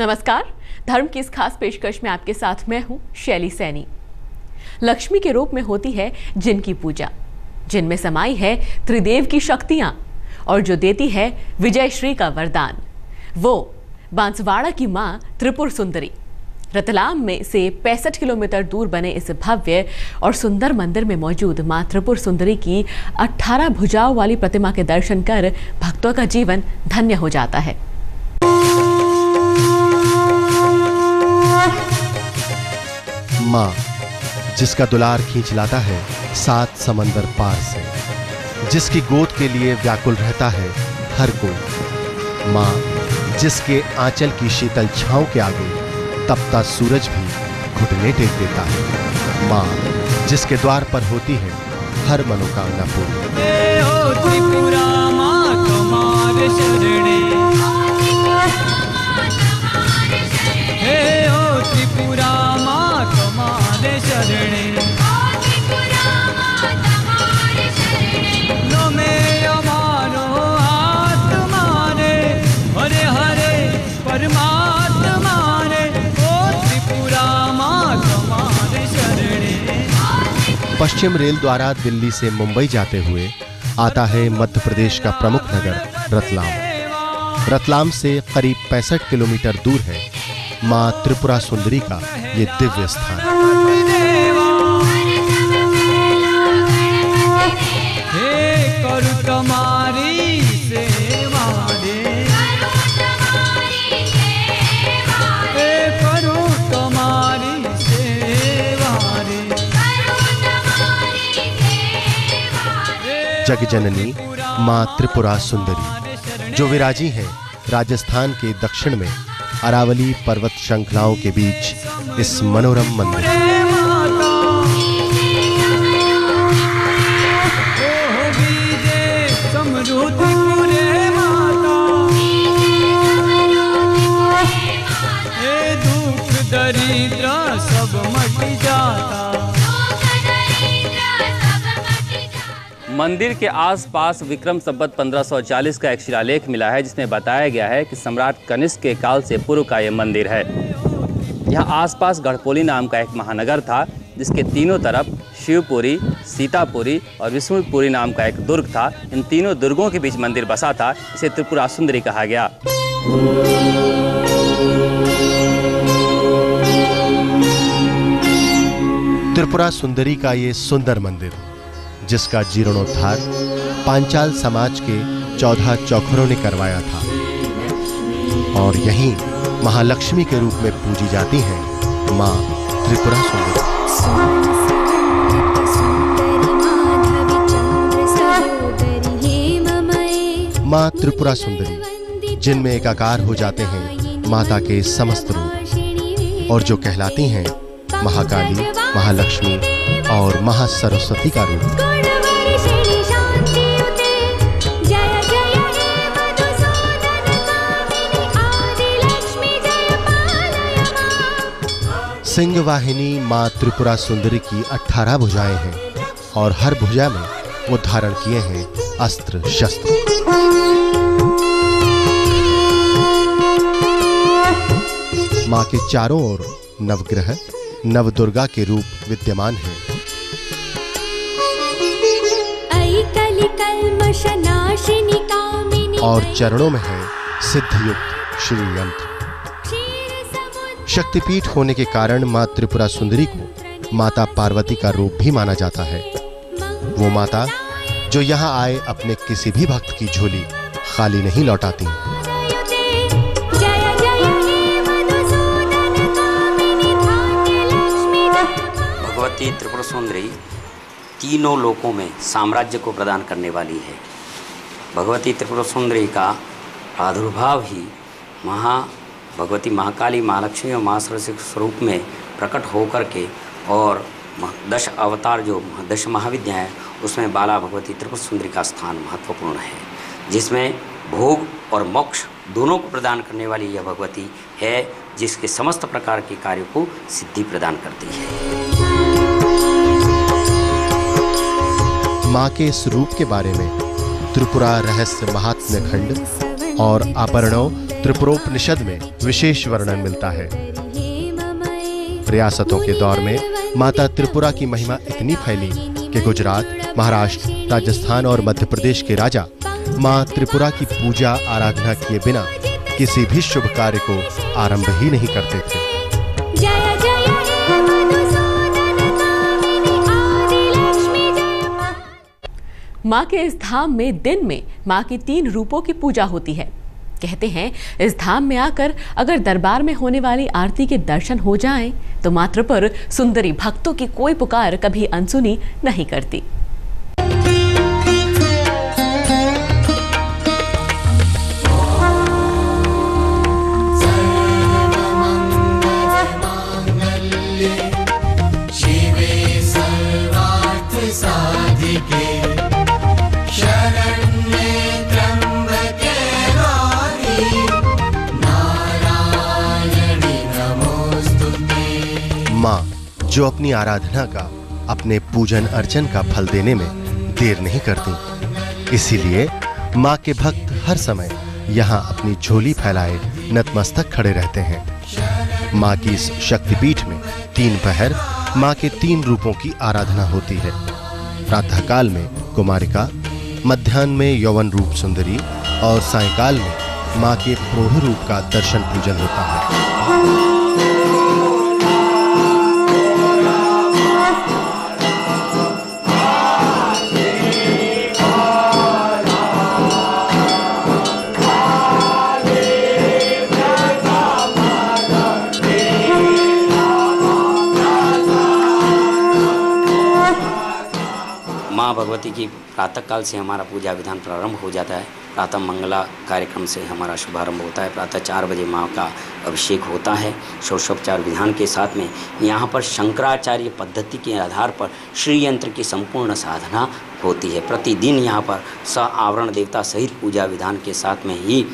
नमस्कार, धर्म की इस खास पेशकश में आपके साथ मैं हूं शैली सैनी। लक्ष्मी के रूप में होती है जिनकी पूजा, जिनमें समाई है त्रिदेव की शक्तियां और जो देती है विजय श्री का वरदान, वो बांसवाड़ा की मां त्रिपुर सुंदरी। रतलाम में से 65 किलोमीटर दूर बने इस भव्य और सुंदर मंदिर में मौजूद मां त्रिपुर सुंदरी की 18 भुजाओं वाली प्रतिमा के दर्शन कर भक्तों का जीवन धन्य हो जाता है। माँ जिसका दुलार खींच लाता है 7 समंदर पार से, जिसकी गोद के लिए व्याकुल रहता है हर कोई। माँ जिसके आंचल की शीतल छांव के आगे तपता सूरज भी घुटने टेक देता है। माँ जिसके द्वार पर होती है हर मनोकामना पूरी। पश्चिम रेल द्वारा दिल्ली से मुंबई जाते हुए आता है मध्य प्रदेश का प्रमुख नगर रतलाम। रतलाम से करीब 65 किलोमीटर दूर है मां त्रिपुरा सुंदरी का ये दिव्य स्थान। जगजननी मां त्रिपुरा सुंदरी जो विराजी हैं राजस्थान के दक्षिण में अरावली पर्वत श्रृंखलाओं के बीच इस मनोरम मंदिर। मंदिर के आसपास विक्रम संवत 1540 का एक शिलालेख मिला है, जिसमें बताया गया है कि सम्राट कनिष्क के काल से पूर्व का यह मंदिर है। यहाँ आसपास गढ़पोली नाम का एक महानगर था, जिसके तीनों तरफ शिवपुरी, सीतापुरी और विष्णुपुरी नाम का एक दुर्ग था। इन तीनों दुर्गों के बीच मंदिर बसा था, इसे त्रिपुरा सुंदरी कहा गया। त्रिपुरा सुंदरी का ये सुंदर मंदिर, जिसका जीर्णोद्धार पांचाल समाज के 14 चौखरों ने करवाया था, और यहीं महालक्ष्मी के रूप में पूजी जाती हैं मां त्रिपुरा सुंदरी। मां त्रिपुरा सुंदरी जिनमें एकाकार हो जाते हैं माता के समस्त रूप, और जो कहलाती हैं महाकाली, महालक्ष्मी और महासरस्वती का रूप। सिंह वाहिनी मां त्रिपुरा सुंदरी की 18 भुजाएं हैं, और हर भुजा में वो धारण किए हैं अस्त्र शस्त्र। मां के चारों ओर नवग्रह नवदुर्गा के रूप विद्यमान हैं। और चरणों में है सिद्धयुक्त श्री यंत्र। शक्तिपीठ होने के कारण मां त्रिपुरा सुंदरी को माता पार्वती का रूप भी माना जाता है। वो माता जो यहाँ आए अपने किसी भी भक्त की झोली खाली नहीं लौटाती। भगवती त्रिपुरा सुंदरी तीनों लोकों में साम्राज्य को प्रदान करने वाली है। भगवती त्रिपुरा सुंदरी का प्रादुर्भाव ही भगवती महाकाली, महालक्ष्मी और महासरस्वती स्वरूप में प्रकट होकर के, और 10 अवतार जो 10 महाविद्या है उसमें बाला भगवती त्रिपुरा सुंदरी का स्थान महत्वपूर्ण है, जिसमें भोग और मोक्ष दोनों को प्रदान करने वाली यह भगवती है, जिसके समस्त प्रकार के कार्यों को सिद्धि प्रदान करती है। मां के स्वरूप के बारे में त्रिपुरा रहस्य महात्म्य खंड और अपरणों त्रिपुरोपनिषद में विशेष वर्णन मिलता है। रियासतों के दौर में माता त्रिपुरा की महिमा इतनी फैली कि गुजरात, महाराष्ट्र, राजस्थान और मध्य प्रदेश के राजा मां त्रिपुरा की पूजा आराधना किए बिना किसी भी शुभ कार्य को आरंभ ही नहीं करते थे। मां के इस धाम में दिन में मां की 3 रूपों की पूजा होती है। कहते हैं इस धाम में आकर अगर दरबार में होने वाली आरती के दर्शन हो जाएं, तो मात्र पर सुंदरी भक्तों की कोई पुकार कभी अनसुनी नहीं करती। मां जो अपनी आराधना का, अपने पूजन अर्चन का फल देने में देर नहीं करती, इसीलिए मां के भक्त हर समय यहां अपनी झोली फैलाए नतमस्तक खड़े रहते हैं। मां की इस शक्तिपीठ में 3 पहर मां के 3 रूपों की आराधना होती है। प्रातःकाल में कुमारिका, मध्याह्न में यौवन रूप सुंदरी और सायंकाल में मां के प्रौढ़ रूप का दर्शन पूजन होता है। माँ भगवती की प्रातःकाल से हमारा पूजा विधान प्रारंभ हो जाता है। प्रातः मंगला कार्यक्रम से हमारा शुभारंभ होता है। प्रातः 4 बजे माँ का अभिषेक होता है षोडशोपचार विधान के साथ में। यहाँ पर शंकराचार्य पद्धति के आधार पर श्री यंत्र की संपूर्ण साधना होती है। प्रतिदिन यहाँ पर आवरण देवता सहित पूजा विधान के साथ में ही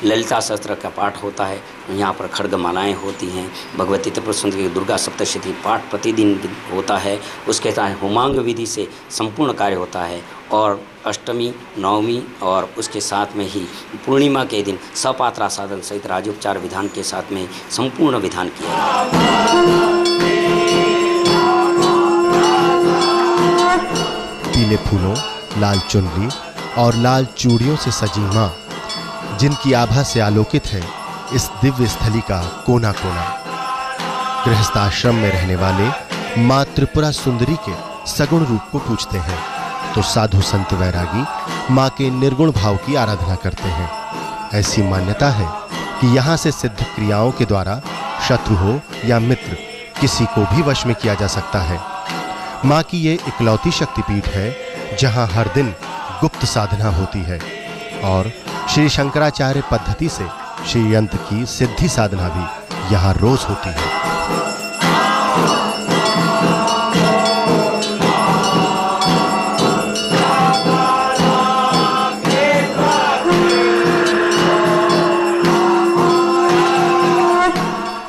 ललिता शस्त्र का पाठ होता है। यहाँ पर खड्गमालाएँ होती हैं। भगवती त्रिपुर सुंदरी की दुर्गा सप्तशती पाठ प्रतिदिन होता है। उसके साथ होमांग विधि से संपूर्ण कार्य होता है। और अष्टमी, नवमी और उसके साथ में ही पूर्णिमा के दिन सपात्रा साधन सहित राजोपचार विधान के साथ में संपूर्ण विधान किया पीले फूलों, लाल चुनरी और लाल चूड़ियों से सजी मां, जिनकी आभा से आलोकित है इस दिव्य स्थली का कोना कोना। गृहस्थाश्रम में रहने वाले मां त्रिपुरा सुंदरी के सगुण रूप को पूजते हैं, तो साधु संत वैरागी मां के निर्गुण भाव की आराधना करते हैं। ऐसी मान्यता है कि यहाँ से सिद्ध क्रियाओं के द्वारा शत्रु हो या मित्र, किसी को भी वश में किया जा सकता है। मां की ये इकलौती शक्तिपीठ है जहाँ हर दिन गुप्त साधना होती है और श्री शंकराचार्य पद्धति से श्री यंत्र की सिद्धि साधना भी यहाँ रोज होती है।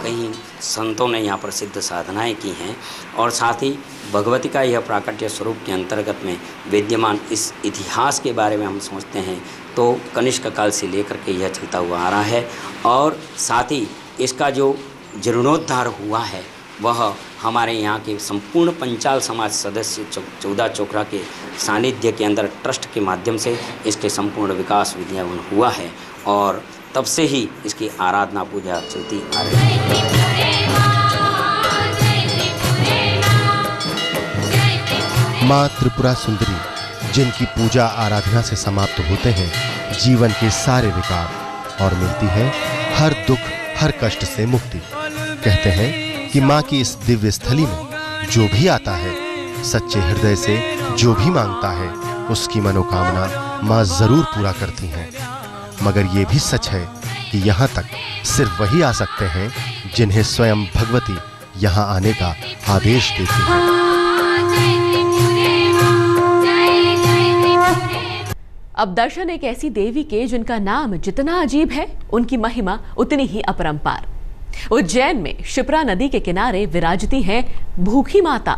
कई संतों ने यहाँ पर सिद्ध साधनाएं की हैं और साथ ही भगवती का यह प्राकट्य स्वरूप के अंतर्गत में विद्यमान इस इतिहास के बारे में हम सोचते हैं तो कनिष्क काल से लेकर के यह चलता हुआ आ रहा है। और साथ ही इसका जो जीर्णोद्धार हुआ है वह हमारे यहाँ के संपूर्ण पंचाल समाज सदस्य 14 चोखरा के सानिध्य के अंदर ट्रस्ट के माध्यम से इसके संपूर्ण विकास विद्यमान हुआ है और तब से ही इसकी आराधना पूजा चलती आ रही है। मां त्रिपुरा सुंदरी, जिनकी पूजा आराधना से समाप्त होते हैं जीवन के सारे विकार और मिलती है हर दुख हर कष्ट से मुक्ति। कहते हैं कि मां की इस दिव्य स्थली में जो भी आता है, सच्चे हृदय से जो भी मांगता है, उसकी मनोकामना मां जरूर पूरा करती हैं। मगर ये भी सच है कि यहाँ तक सिर्फ वही आ सकते हैं जिन्हें स्वयं भगवती यहाँ आने का आदेश देती है। अब दर्शन एक ऐसी देवी के जिनका नाम जितना अजीब है, उनकी महिमा उतनी ही अपरंपार। उज्जैन में शिप्रा नदी के किनारे विराजती है भूखी माता।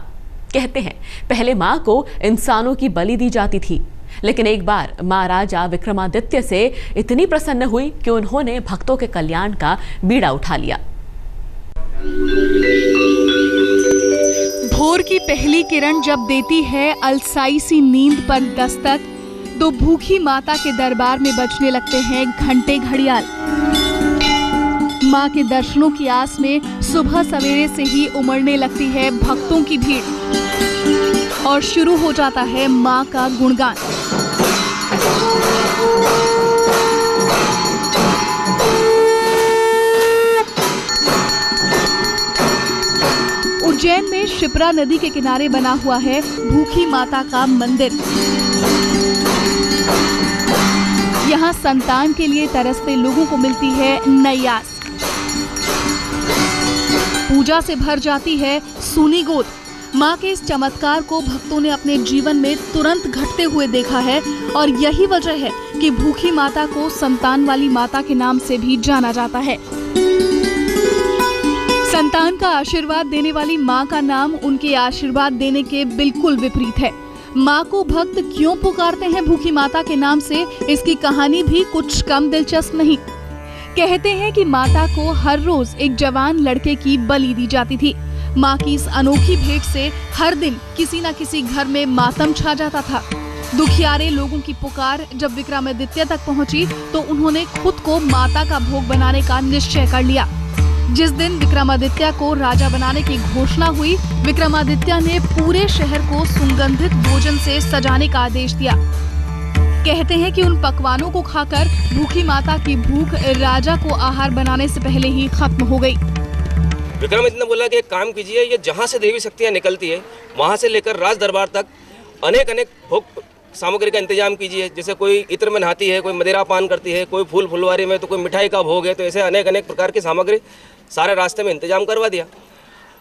कहते हैं पहले मां को इंसानों की बलि दी जाती थी, लेकिन एक बार मां राजा विक्रमादित्य से इतनी प्रसन्न हुई कि उन्होंने भक्तों के कल्याण का बीड़ा उठा लिया। भोर की पहली किरण जब देती है अलसाई सी नींद पर दस्तक, तो भूखी माता के दरबार में बजने लगते हैं घंटे घड़ियाल। मां के दर्शनों की आस में सुबह सवेरे से ही उमड़ने लगती है भक्तों की भीड़ और शुरू हो जाता है मां का गुणगान। उज्जैन में शिप्रा नदी के किनारे बना हुआ है भूखी माता का मंदिर। यहाँ संतान के लिए तरसते लोगों को मिलती है नई आस। पूजा से भर जाती है सूनी गोद। मां के इस चमत्कार को भक्तों ने अपने जीवन में तुरंत घटते हुए देखा है और यही वजह है कि भूखी माता को संतान वाली माता के नाम से भी जाना जाता है। संतान का आशीर्वाद देने वाली मां का नाम उनके आशीर्वाद देने के बिल्कुल विपरीत है। मां को भक्त क्यों पुकारते हैं भूखी माता के नाम से, इसकी कहानी भी कुछ कम दिलचस्प नहीं। कहते हैं कि माता को हर रोज एक जवान लड़के की बलि दी जाती थी। मां की इस अनोखी भेंट से हर दिन किसी न किसी घर में मातम छा जाता था। दुखियारे लोगों की पुकार जब विक्रमादित्य तक पहुंची तो उन्होंने खुद को माता का भोग बनाने का निश्चय कर लिया। जिस दिन विक्रमादित्य को राजा बनाने की घोषणा हुई, विक्रमादित्य ने पूरे शहर को सुगंधित भोजन से सजाने का आदेश दिया। कहते हैं कि उन पकवानों को खाकर भूखी माता की भूख राजा को आहार बनाने से पहले ही खत्म हो गई। विक्रमादित्य ने बोला कि एक काम कीजिए, ये जहाँ से देवी शक्तियाँ निकलती है वहाँ से लेकर राज दरबार तक अनेक भोग सामग्री का इंतजाम कीजिए। जैसे कोई इत्र में नहाती है, कोई मदिरा पान करती है, कोई फूल फुलवारी में, तो कोई मिठाई का भोग है, तो ऐसे अनेक प्रकार की सामग्री सारे रास्ते में इंतजाम करवा दिया।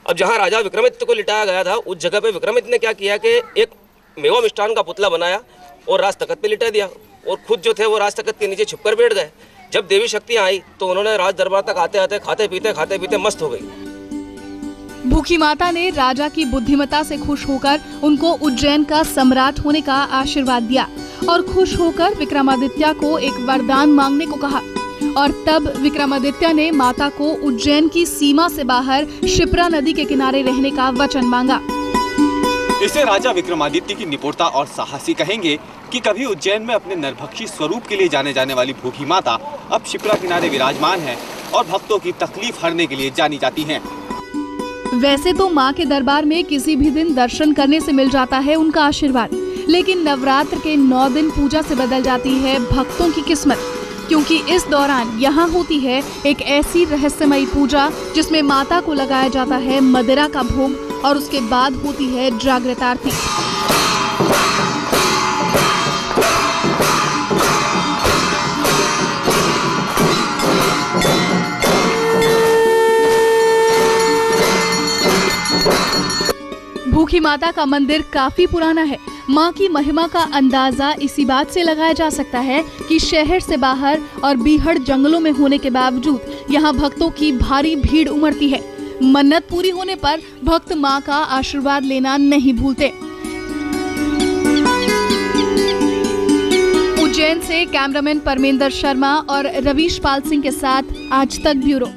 अब जहाँ राजा विक्रमादित्य को लिटाया गया था उस जगह पे विक्रमादित्य ने क्या किया कि एक मेवा मिष्ठान का पुतला बनाया और राज तख्त पे लिटा दिया और खुद जो थे वो राज तख्त के नीचे छुपकर बैठ गए। जब देवी शक्तियाँ आई तो उन्होंने राज दरबार तक आते आते खाते पीते मस्त हो गई। भूखी माता ने राजा की बुद्धिमत्ता से खुश होकर उनको उज्जैन का सम्राट होने का आशीर्वाद दिया और खुश होकर विक्रमादित्य को एक वरदान मांगने को कहा। और तब विक्रमादित्य ने माता को उज्जैन की सीमा से बाहर शिप्रा नदी के किनारे रहने का वचन मांगा। इसे राजा विक्रमादित्य की निपुणता और साहसी कहेंगे कि कभी उज्जैन में अपने नरभक्षी स्वरूप के लिए जाने जाने वाली भूखी माता अब शिप्रा किनारे विराजमान है और भक्तों की तकलीफ हरने के लिए जानी जाती हैं। वैसे तो मां के दरबार में किसी भी दिन दर्शन करने से मिल जाता है उनका आशीर्वाद, लेकिन नवरात्र के 9 दिन पूजा से बदल जाती है भक्तों की किस्मत, क्योंकि इस दौरान यहाँ होती है एक ऐसी रहस्यमयी पूजा जिसमें माता को लगाया जाता है मदिरा का भोग और उसके बाद होती है जागृत आरती। भूखी माता का मंदिर काफी पुराना है। मां की महिमा का अंदाजा इसी बात से लगाया जा सकता है कि शहर से बाहर और बीहड़ जंगलों में होने के बावजूद यहाँ भक्तों की भारी भीड़ उमड़ती है। मन्नत पूरी होने पर भक्त मां का आशीर्वाद लेना नहीं भूलते। उज्जैन से कैमरामैन परमेंद्र शर्मा और रवीश पाल सिंह के साथ आज तक ब्यूरो।